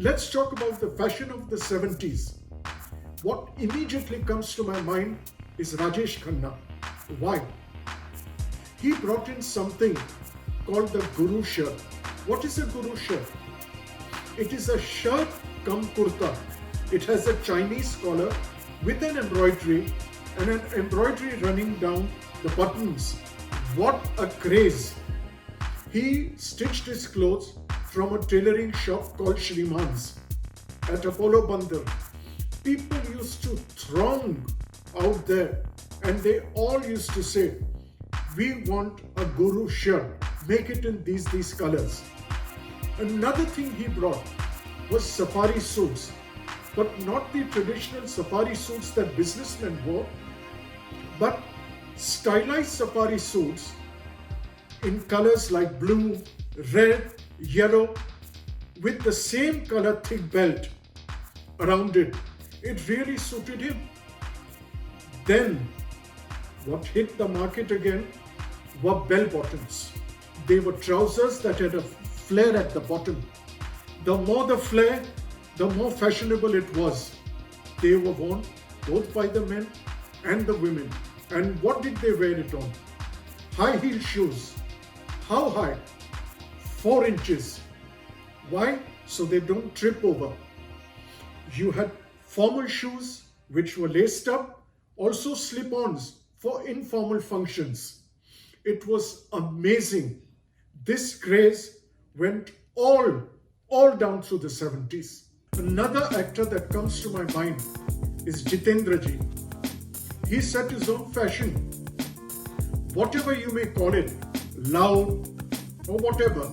Let's talk about the fashion of the 70s. What immediately comes to my mind is Rajesh Khanna. Why? He brought in something called the Guru shirt. What is a Guru shirt? It is a shirt cum kurta. It has a Chinese collar with an embroidery and an embroidery running down the buttons. What a craze! He stitched his clothes from a tailoring shop called Shriman's at Apollo Bandar. People used to throng out there and they all used to say, "We want a Guru shirt, make it in these colors." Another thing he brought was safari suits, but not the traditional safari suits that businessmen wore, but stylized safari suits in colors like blue, red, yellow, with the same color thick belt around it. It really suited him. Then, what hit the market again were bell bottoms. They were trousers that had a flare at the bottom. The more the flare, the more fashionable it was. They were worn both by the men and the women. And what did they wear it on? High heel shoes. How high? 4 inches. Why? So they don't trip over. You had formal shoes which were laced up, also slip-ons for informal functions. It was amazing. This craze went all down through the 70s. Another actor that comes to my mind is Jitendra Ji. He set his own fashion. Whatever you may call it, loud or whatever,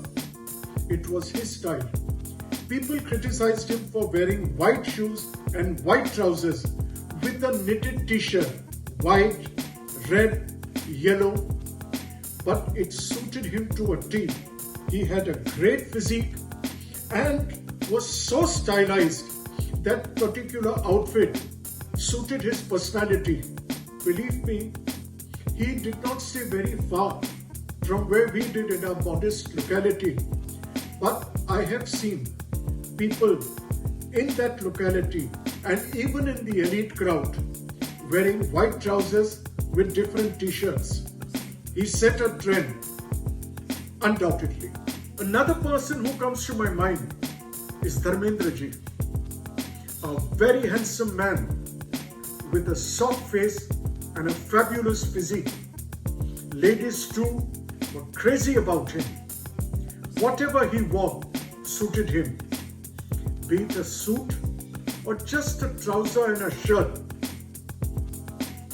it was his style. People criticized him for wearing white shoes and white trousers with a knitted t-shirt, white, red, yellow, but it suited him to a T. He had a great physique and was so stylized that particular outfit suited his personality. Believe me, he did not stay very far from where we did in our modest locality. But I have seen people in that locality and even in the elite crowd wearing white trousers with different t-shirts. He set a trend, undoubtedly. Another person who comes to my mind is Dharmendra Ji, a very handsome man with a soft face and a fabulous physique. Ladies too were crazy about him. Whatever he wore suited him, be it a suit or just a trouser and a shirt.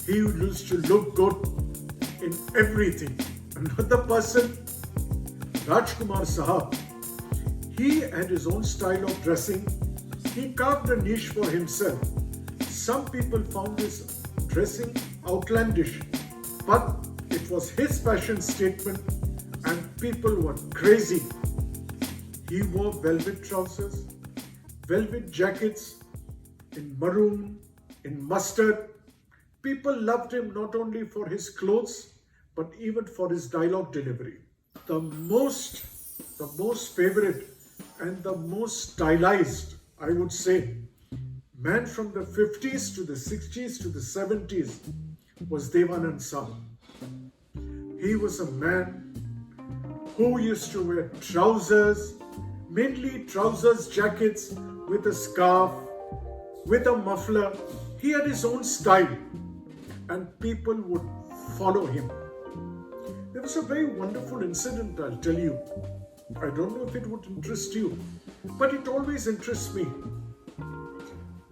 He used to look good in everything. Another person, Rajkumar Sahab, he had his own style of dressing. He carved a niche for himself. Some people found his dressing outlandish, but it was his fashion statement and people were crazy. He wore velvet trousers, velvet jackets in maroon, in mustard. People loved him not only for his clothes, but even for his dialogue delivery. The most favorite and the most stylized, I would say, man from the 50s to the 60s to the 70s was Devanand Saab. He was a man who used to wear trousers, mainly trousers, jackets with a scarf, with a muffler. He had his own style and people would follow him. There was a very wonderful incident, I'll tell you. I don't know if it would interest you, but it always interests me.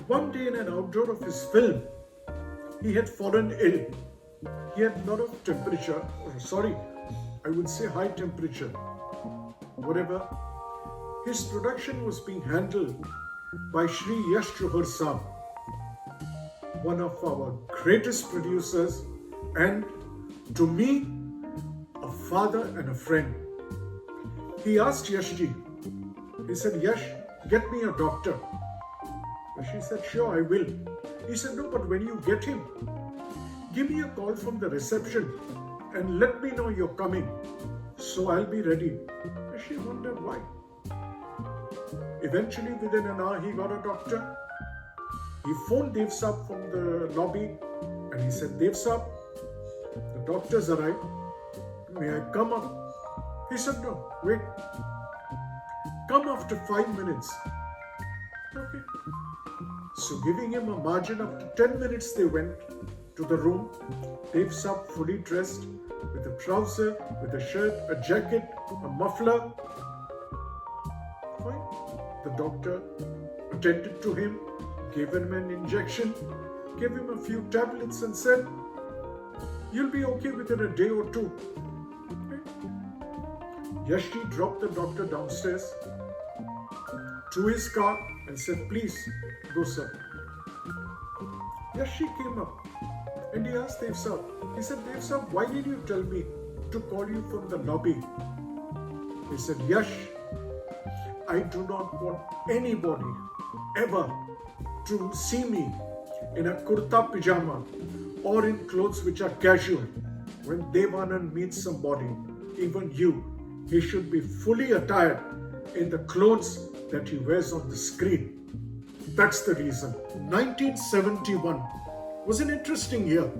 One day in an outdoor of his film, he had fallen ill. He had a lot of temperature, I would say high temperature. Whatever. His production was being handled by Shri Yash Johar Saab, one of our greatest producers and, to me, a father and a friend. He asked Yashji, he said, "Yash, get me a doctor." She said, "Sure, I will." He said, "No, but when you get him, give me a call from the reception and let me know you're coming, so I'll be ready." She wondered why. Eventually, within an hour, he got a doctor. He phoned Dev Saab from the lobby and he said, Dev Saab, the doctor's arrived. May I come up? He said, no, wait. Come after 5 minutes. Okay. So giving him a margin, after 10 minutes they went to the room. Dev Saab fully dressed with a trouser, with a shirt, a jacket, a muffler. Fine. The doctor attended to him, gave him an injection, gave him a few tablets and said, you'll be okay within a day or two. Okay. Yashi dropped the doctor downstairs to his car and said, please go, sir. Yashi came up and he asked Dev Saab. He said, Dev Saab, why did you tell me to call you from the lobby? He said, Yash, I do not want anybody ever to see me in a kurta pajama or in clothes which are casual. When Dev Anand meets somebody, even you, he should be fully attired in the clothes that he wears on the screen. That's the reason. 1971 was an interesting year.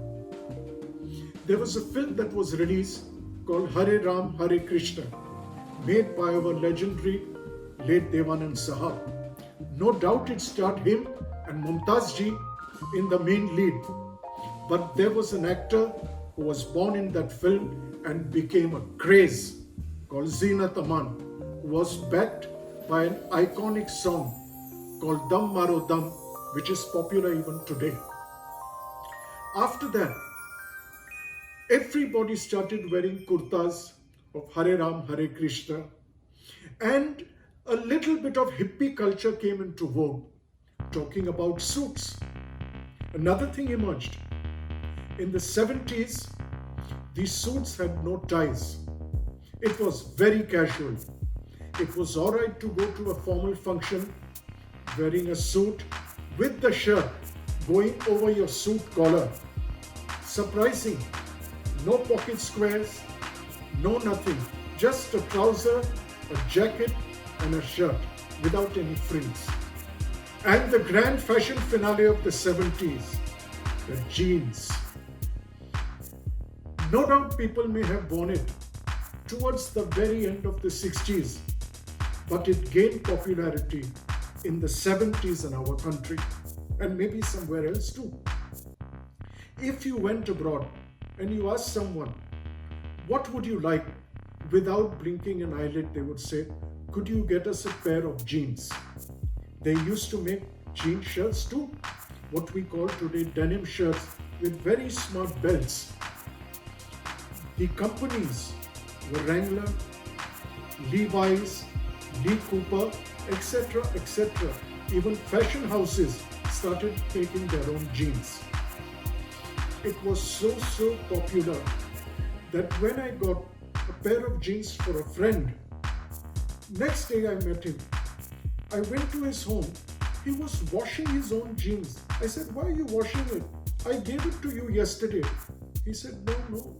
There was a film that was released called Hare Ram, Hare Krishna, made by our legendary late Dev Anand Sahab. No doubt it starred him and Mumtaz Ji in the main lead. But there was an actor who was born in that film and became a craze called Zeenat Aman, who was backed by an iconic song called Dam Maro Dam, which is popular even today. After that, everybody started wearing kurtas of Hare Ram, Hare Krishna, and a little bit of hippie culture came into vogue, talking about suits. Another thing emerged. In the 70s, these suits had no ties. It was very casual. It was all right to go to a formal function wearing a suit with the shirt going over your suit collar. Surprising. No pocket squares, no nothing. Just a trouser, a jacket and a shirt without any frills. And the grand fashion finale of the 70s, the jeans. No doubt people may have worn it towards the very end of the 60s, but it gained popularity in the 70s in our country and maybe somewhere else too. If you went abroad and you asked someone, what would you like? Without blinking an eyelid, they would say, could you get us a pair of jeans? They used to make jean shirts too, what we call today denim shirts with very smart belts. The companies were Wrangler, Levi's, Lee Cooper, etc., etc. Even fashion houses started making their own jeans. It was so popular that when I got a pair of jeans for a friend, next day I met him. I went to his home. He was washing his own jeans. I said, why are you washing it? I gave it to you yesterday. He said, no,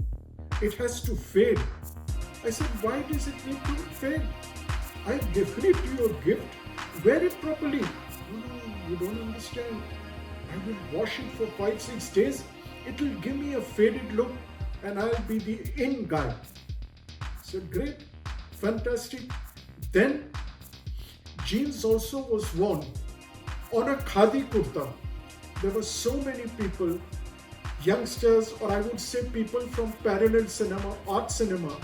it has to fade. I said, why does it need to fade? I've given it to you a gift. Wear it properly. No, you don't understand. I will wash it for 5-6 days. It will give me a faded look and I'll be the in guy. I said, great, fantastic. Then jeans also was worn on a khadi kurta. There were so many people, youngsters, or I would say people from parallel cinema, art cinema,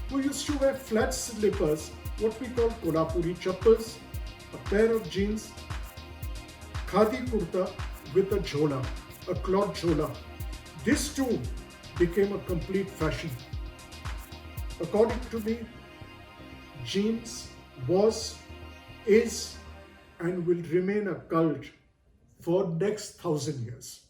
who used to wear flat slippers, what we call Kolhapuri chappals, a pair of jeans, khadi kurta with a jhola, a cloth jhola. This too became a complete fashion. According to me, jeans was, is, and will remain a cult for next 1,000 years.